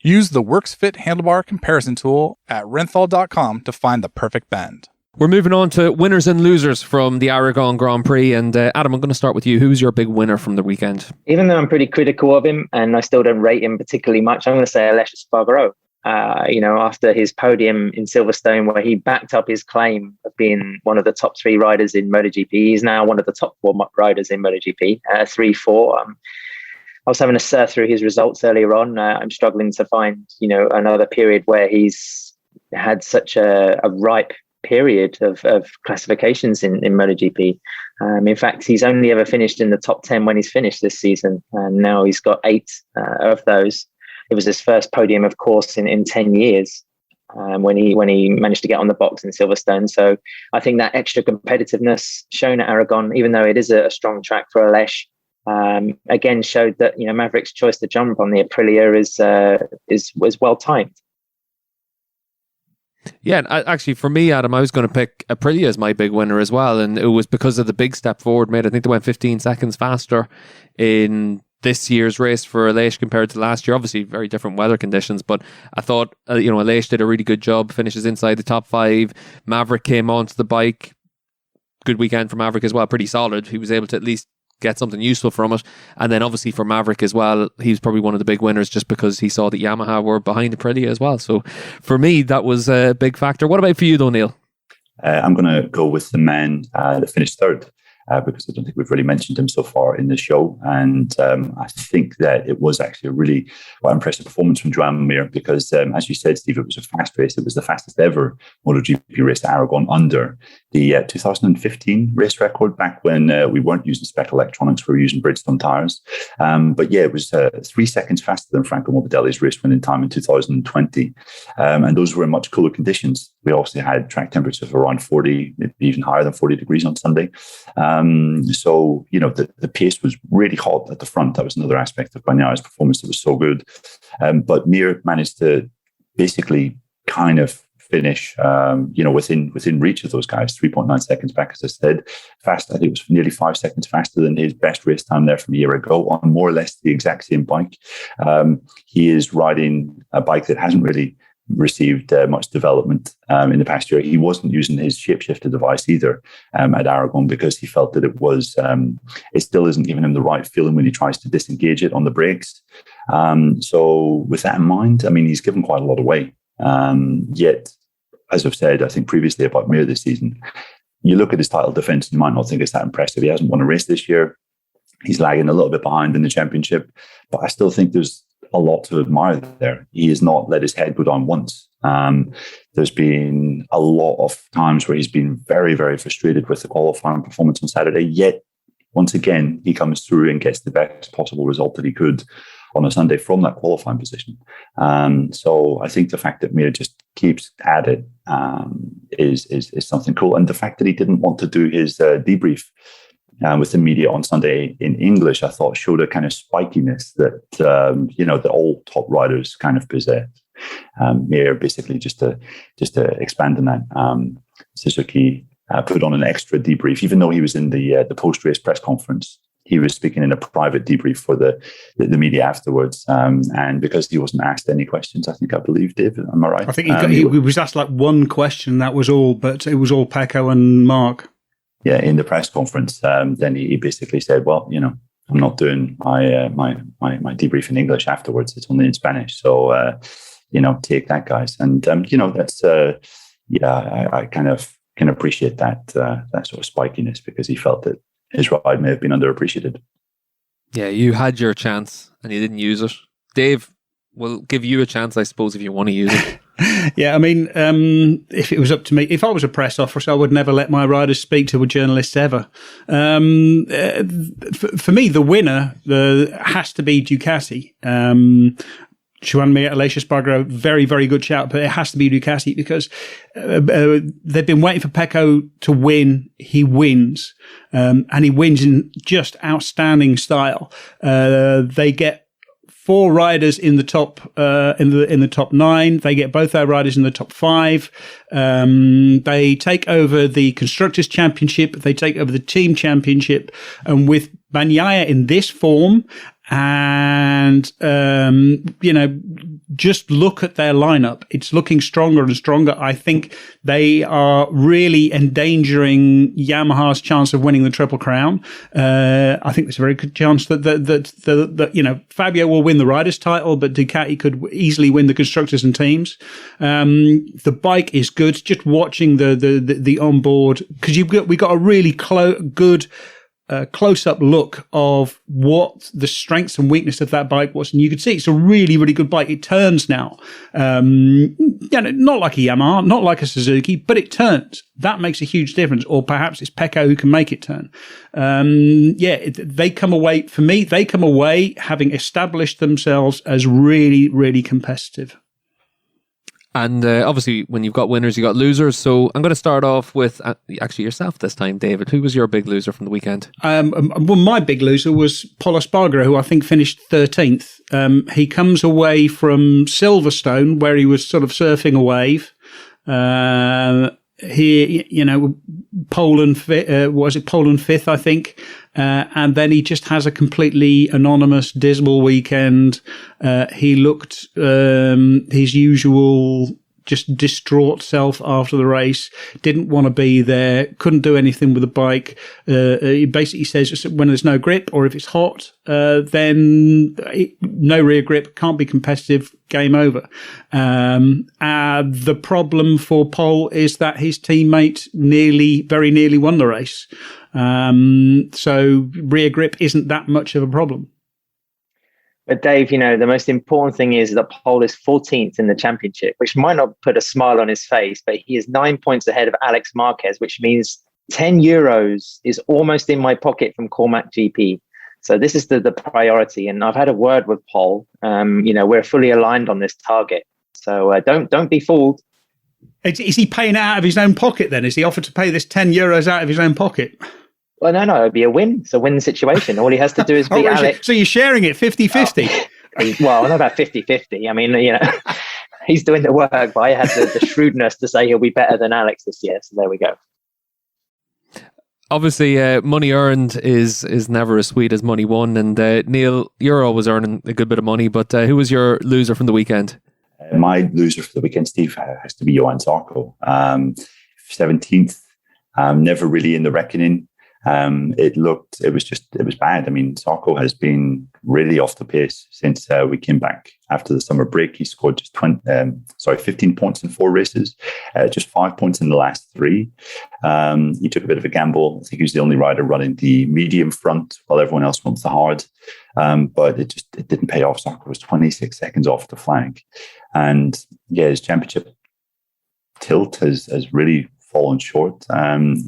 Use the WorksFit handlebar comparison tool at renthal.com to find the perfect bend. We're moving on to winners and losers from the Aragon Grand Prix. And Adam, I'm going to start with you. Who's your big winner from the weekend? Even though I'm pretty critical of him and I still don't rate him particularly much, I'm going to say Aleix Espargaro. After his podium in Silverstone, where he backed up his claim of being one of the top 3 riders in MotoGP, he's now one of the top 4 riders in MotoGP, 3-4. I was having a surf through his results earlier on. I'm struggling to find, another period where he's had such a ripe period of classifications in MotoGP. In fact, he's only ever finished in the top 10 when he's finished this season, and now he's got 8 of those. It was his first podium, of course, in 10 years when he managed to get on the box in Silverstone. So I think that extra competitiveness shown at Aragon, even though it is a strong track for Aleix, again showed that Maverick's choice to jump on the Aprilia was well timed. Yeah, actually, for me, Adam, I was going to pick Aprilia as my big winner as well, and it was because of the big step forward made. I think they went 15 seconds faster in this year's race for Aleix compared to last year. Obviously, very different weather conditions, but I thought, Aleix did a really good job, finishes inside the top 5. Maverick came onto the bike. Good weekend for Maverick as well, pretty solid. He was able to at least get something useful from it. And then obviously for Maverick as well, he's probably one of the big winners just because he saw that Yamaha were behind Aprilia as well. So for me, that was a big factor. What about for you though, Neil? I'm going to go with the man that finished third. Because I don't think we've really mentioned him so far in the show. And I think that it was actually a really quite impressive performance from Joan Mir because, as you said, Steve, it was a fast race. It was the fastest ever MotoGP race at Aragon under the 2015 race record back when we weren't using spec electronics. We were using Bridgestone tyres. But yeah, it was 3 seconds faster than Franco Morbidelli's race winning time in 2020. And those were in much cooler conditions. We also had track temperatures of around 40, maybe even higher than 40 degrees on Sunday. So, the pace was really hot at the front. That was another aspect of Bagnaio's performance that was so good. But Mir managed to basically kind of finish, within reach of those guys, 3.9 seconds back, as I said. Fast, I think it was nearly 5 seconds faster than his best race time there from a year ago on more or less the exact same bike. He is riding a bike that hasn't really received much development in the past year. He wasn't using his shapeshifter device either at Aragon because he felt that it still isn't giving him the right feeling when he tries to disengage it on the brakes. So with that in mind, he's given quite a lot away. Yet, as I've said, I think previously about Mir this season, you look at his title defense and you might not think it's that impressive. He hasn't won a race this year. He's lagging a little bit behind in the championship, but I still think there's a lot to admire there. He has not let his head go down once. There's been a lot of times where he's been very, very frustrated with the qualifying performance on Saturday, yet once again, he comes through and gets the best possible result that he could on a Sunday from that qualifying position. So I think the fact that Mir just keeps at it is something cool. And the fact that he didn't want to do his debrief with the media on Sunday in English, I thought showed a kind of spikiness that, that all top riders kind of possess. Mir basically just to expand on that, Suzuki put on an extra debrief, even though he was in the post-race press conference. He was speaking in a private debrief for the media afterwards, and because he wasn't asked any questions, I believe, Dave, am I right? I think he was asked like one question, that was all, but it was all Pecco and Mark. Yeah, in the press conference, then he basically said, "Well, I'm not doing my debrief in English afterwards. It's only in Spanish, so take that, guys." And that's I kind of can appreciate that sort of spikiness, because he felt that his ride may have been underappreciated. Yeah, you had your chance and you didn't use it. Dave, we'll give you a chance, I suppose, if you want to use it. Yeah, I mean, if it was up to me, if I was a press officer, I would never let my riders speak to a journalist ever. For me, the winner has to be Ducati. Joan Mir, Aleix Espargaro, very, very good shout, but it has to be Ducati because they've been waiting for Pecco to win. He wins, and he wins in just outstanding style. They get 4 riders in the top in the top 9. They get both their riders in the top 5. They take over the Constructors' Championship. They take over the Team Championship, and with Bagnaia in this form. And, just look at their lineup. It's looking stronger and stronger. I think they are really endangering Yamaha's chance of winning the Triple Crown. I think there's a very good chance that Fabio will win the Riders' title, but Ducati could easily win the Constructors and Teams. The bike is good. Just watching the onboard, because we got a really good close-up look of what the strengths and weakness of that bike was, and you could see it's a really, really good bike. It turns now, not like a Yamaha, not like a Suzuki, but it turns. That makes a huge difference. Or perhaps it's Pecco who can make it turn. They come away having established themselves as really, really competitive. And obviously, when you've got winners, you've got losers. So I'm going to start off with actually yourself this time, David. Who was your big loser from the weekend? Well, my big loser was Pol Espargaro, who I think finished 13th. He comes away from Silverstone, where he was sort of surfing a wave. Poland 5th, I think. And then he just has a completely anonymous, dismal weekend. He looked his usual just distraught self after the race, didn't want to be there, couldn't do anything with the bike. He basically says when there's no grip or if it's hot, then no rear grip, can't be competitive, game over. The problem for Pol is that his teammate very nearly won the race. So rear grip isn't that much of a problem. But Dave, the most important thing is that Pol is 14th in the championship, which might not put a smile on his face, but he is 9 points ahead of Alex Marquez, which means €10 is almost in my pocket from Cormac GP. So this is the priority. And I've had a word with Pol. We're fully aligned on this target. So don't be fooled. Is he paying it out of his own pocket then? Is he offered to pay this €10 out of his own pocket? Well, no, it'd be a win. It's a win situation. All he has to do is beat Alex. So you're sharing it 50-50? Well, I don't know about 50-50. I mean, he's doing the work, but I had the shrewdness to say he'll be better than Alex this year. So there we go. Obviously, money earned is never as sweet as money won. And Neil, you're always earning a good bit of money, but who was your loser from the weekend? My loser for the weekend, Steve, has to be Johan Zarco. 17th, never really in the reckoning. It was bad. I mean, Zarco has been really off the pace since we came back after the summer break. He scored just 15 points in 4 races, just 5 points in the last 3. He took a bit of a gamble. I think he was the only rider running the medium front while everyone else wants the hard. But it didn't pay off. Zarco was 26 seconds off the flag. And yeah, his championship tilt has really fallen short.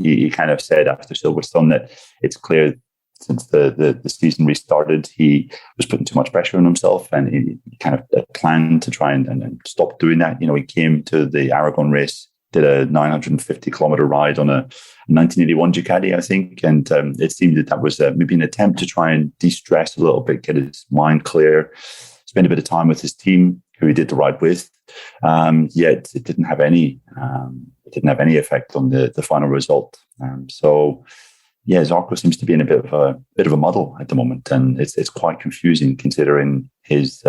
He kind of said after Silverstone that it's clear since the season restarted, he was putting too much pressure on himself, and he kind of planned to try and stop doing that. You know, he came to the Aragon race, did a 950-kilometer ride on a 1981 Ducati, I think, and it seemed that was maybe an attempt to try and de-stress a little bit, get his mind clear, spend a bit of time with his team, who he did the ride with. Yet it didn't have any effect on the final result. So yeah, Zarco seems to be in a bit of a muddle at the moment, and it's quite confusing considering his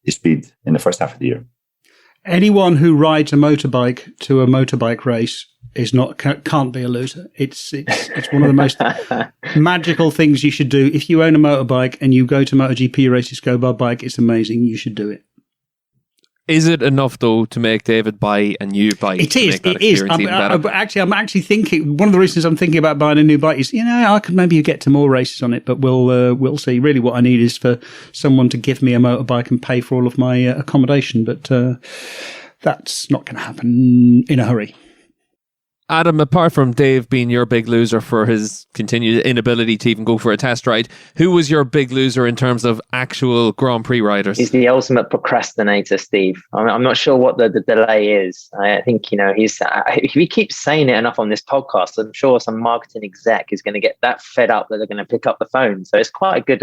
speed in the first half of the year. Anyone who rides a motorbike to a motorbike race can't be a loser. It's one of the most magical things you should do. If you own a motorbike and you go to MotoGP races, go by bike, it's amazing. You should do it. Is it enough though to make David buy a new bike? It is. I'm actually thinking, one of the reasons I'm thinking about buying a new bike is, I could maybe get to more races on it, but we'll see. Really, what I need is for someone to give me a motorbike and pay for all of my accommodation, but that's not going to happen in a hurry. Adam, apart from Dave being your big loser for his continued inability to even go for a test ride, who was your big loser in terms of actual Grand Prix riders? He's the ultimate procrastinator, Steve. I'm not sure what the delay is. I think, if he keeps saying it enough on this podcast, I'm sure some marketing exec is going to get that fed up that they're going to pick up the phone. So it's quite a good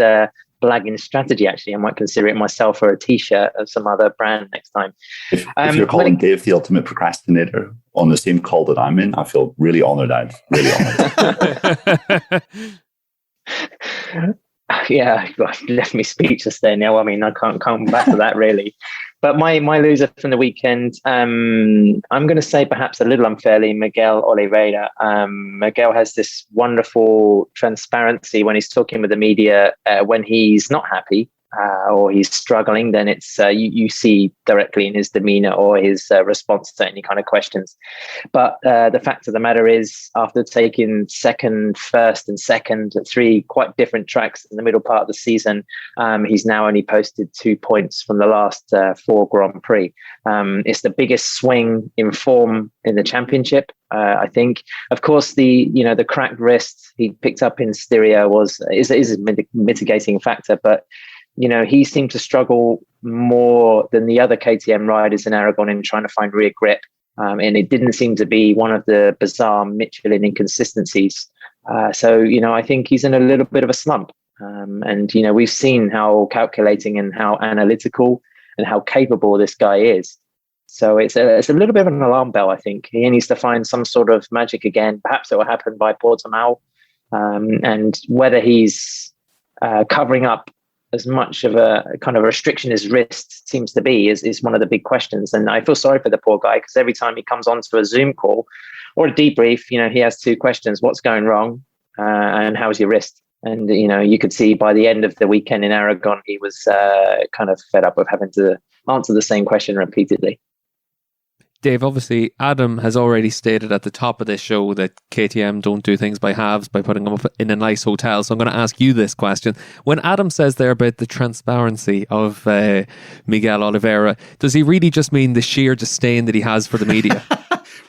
blagging strategy, actually. I might consider it myself for a t-shirt of some other brand next time. If you're calling Dave the ultimate procrastinator on the same call that I'm in, I feel really honoured, Ed. Really honoured. Yeah, left me speechless there now. I mean, I can't come back to that really. But my loser from the weekend, I'm going to say perhaps a little unfairly, Miguel Oliveira. Miguel has this wonderful transparency when he's talking with the media. When he's not happy or he's struggling, then it's you see directly in his demeanor or his response to any kind of questions. But the fact of the matter is, after taking second, first and second at 3 quite different tracks in the middle part of the season, he's now only posted 2 points from the last 4 Grand Prix. It's the biggest swing in form in the championship, I think. Of course, the cracked wrist he picked up in Styria is a mitigating factor, but he seemed to struggle more than the other KTM riders in Aragon in trying to find rear grip. And it didn't seem to be one of the bizarre Michelin inconsistencies. So I think he's in a little bit of a slump. And we've seen how calculating and how analytical and how capable this guy is. So it's a little bit of an alarm bell, I think. He needs to find some sort of magic again. Perhaps it will happen by Portimao. And whether he's covering up as much of a kind of restriction his wrist seems to be is one of the big questions. And I feel sorry for the poor guy, because every time he comes onto a Zoom call or a debrief, he has 2 questions: what's going wrong and how's your wrist? And you could see by the end of the weekend in Aragon, he was kind of fed up of having to answer the same question repeatedly. Dave, obviously, Adam has already stated at the top of this show that KTM don't do things by halves by putting them up in a nice hotel. So I'm going to ask you this question. When Adam says there about the transparency of Miguel Oliveira, does he really just mean the sheer disdain that he has for the media?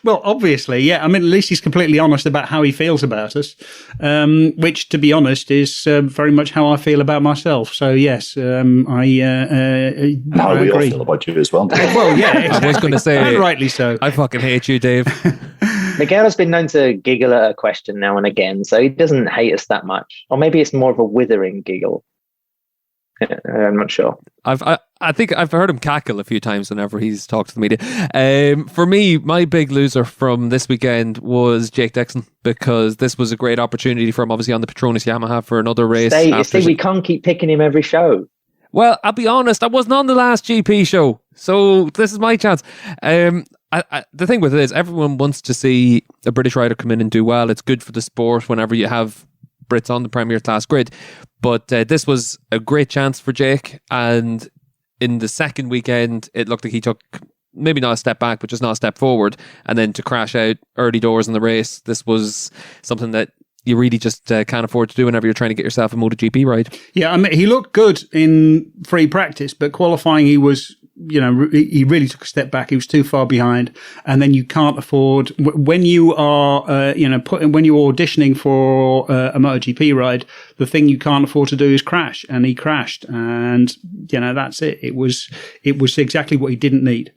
Well, obviously, yeah. I mean, at least he's completely honest about how he feels about us, which, to be honest, is very much how I feel about myself. So, yes, I we agree. all feel about you as well. Well, yeah, exactly. I was going to say, and rightly so. I fucking hate you, Dave. Miguel has been known to giggle at a question now and again, so he doesn't hate us that much. Or maybe it's more of a withering giggle. I'm not sure. I think I've heard him cackle a few times whenever he's talked to the media. For me, my big loser from this weekend was Jake Dixon, because this was a great opportunity for him, obviously on the Petronas Yamaha for another race. We can't keep picking him every show. Well, I'll be honest, I wasn't on the last GP show, so this is my chance. the thing with it is everyone wants to see a British rider come in and do well. It's good for the sport whenever you have Brits on the Premier Class grid. But this was a great chance for Jake. And in the second weekend, it looked like he took maybe not a step back, but just not a step forward. And then to crash out early doors in the race, this was something that you really just can't afford to do whenever you're trying to get yourself a MotoGP ride. Yeah, I mean, he looked good in free practice, but qualifying, he was, he really took a step back. He was too far behind. And then you can't afford, when you are, when you're auditioning for a MotoGP ride, the thing you can't afford to do is crash. And he crashed. And, that's it. It was exactly what he didn't need.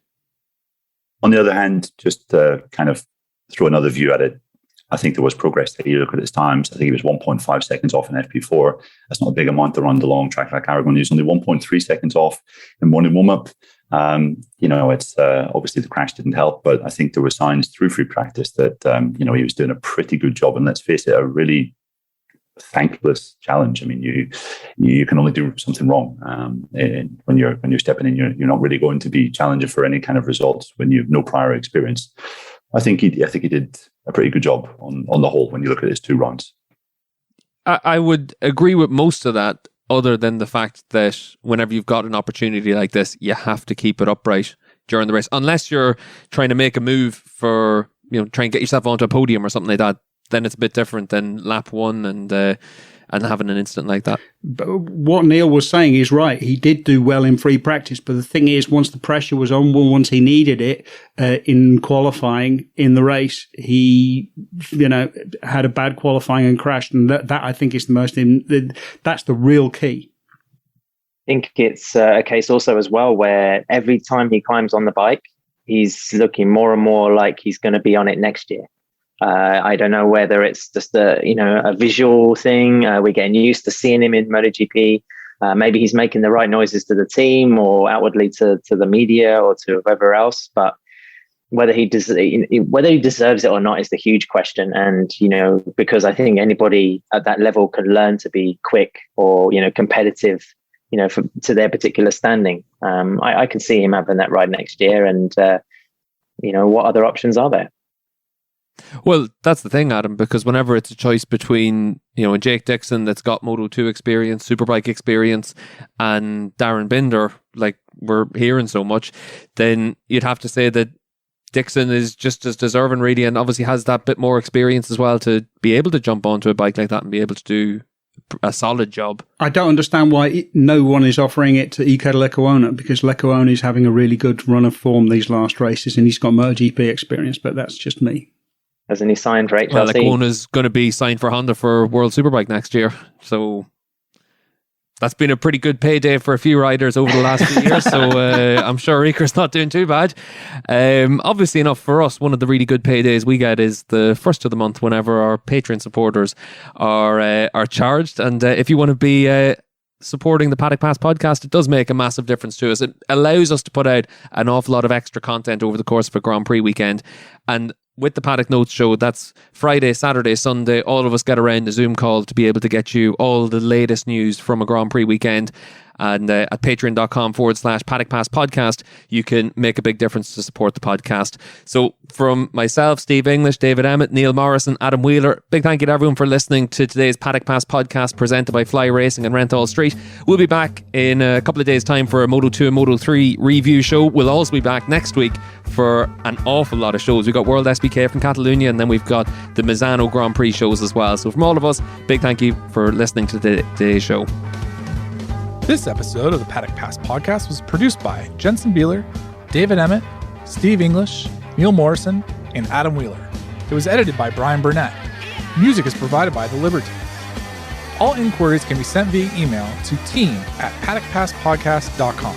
On the other hand, just to kind of throw another view at it, I think there was progress there. You look at his times, I think he was 1.5 seconds off in FP4. That's not a big amount to run the long track like Aragon. He was only 1.3 seconds off in morning warm-up. It's obviously the crash didn't help, but I think there were signs through free practice that, he was doing a pretty good job. And let's face it, a really thankless challenge. I mean, you can only do something wrong. And when you're stepping in, you're not really going to be challenging for any kind of results when you have no prior experience. I think he did a pretty good job on the whole when you look at his two rounds. I would agree with most of that, other than the fact that whenever you've got an opportunity like this, you have to keep it upright during the race. Unless you're trying to make a move for, try and get yourself onto a podium or something like that, then it's a bit different than lap one and having an incident like that. But what Neil was saying is right. He did do well in free practice, but the thing is, once the pressure was on, once he needed it in qualifying in the race, he, had a bad qualifying and crashed, and that I think is that's the real key. I think it's a case also as well where every time he climbs on the bike, he's looking more and more like he's going to be on it next year. I don't know whether it's just a visual thing. We're getting used to seeing him in MotoGP. Maybe he's making the right noises to the team or outwardly to the media or to whoever else. But whether he deserves it or not is the huge question. And because I think anybody at that level can learn to be quick or competitive, to their particular standing. I can see him having that ride next year. And what other options are there? Well, that's the thing, Adam, because whenever it's a choice between, a Jake Dixon that's got Moto2 experience, Superbike experience, and Darren Binder, like we're hearing so much, then you'd have to say that Dixon is just as deserving, really, and obviously has that bit more experience as well to be able to jump onto a bike like that and be able to do a solid job. I don't understand why no one is offering it to Iker Lecuona, because Lecuona is having a really good run of form these last races and he's got MotoGP experience, but that's just me. Hasn't he signed for HRC? Well, Lecuona's going to be signed for Honda for World Superbike next year, so that's been a pretty good payday for a few riders over the last few years, so I'm sure Iker's not doing too bad. Obviously enough for us, one of the really good paydays we get is the first of the month whenever our Patreon supporters are charged, and if you want to be supporting the Paddock Pass podcast, it does make a massive difference to us. It allows us to put out an awful lot of extra content over the course of a Grand Prix weekend, and with the Paddock Notes show, that's Friday, Saturday, Sunday. All of us get around a Zoom call to be able to get you all the latest news from a Grand Prix weekend. And at patreon.com/Paddock Pass podcast, you can make a big difference to support the podcast. So from myself, Steve English, David Emmett, Neil Morrison, Adam Wheeler, big thank you to everyone for listening to today's Paddock Pass podcast presented by Fly Racing and Renthal Street. We'll be back in a couple of days' time for a Moto2 and Moto3 review show. We'll also be back next week for an awful lot of shows. We've got World SBK from Catalonia, and then we've got the Misano Grand Prix shows as well. So from all of us, big thank you for listening to today's show. This episode of the Paddock Pass podcast was produced by Jensen Beeler, David Emmett, Steve English, Neil Morrison, and Adam Wheeler. It was edited by Brian Burnett. Music is provided by The Liberty. All inquiries can be sent via email to team@paddockpasspodcast.com.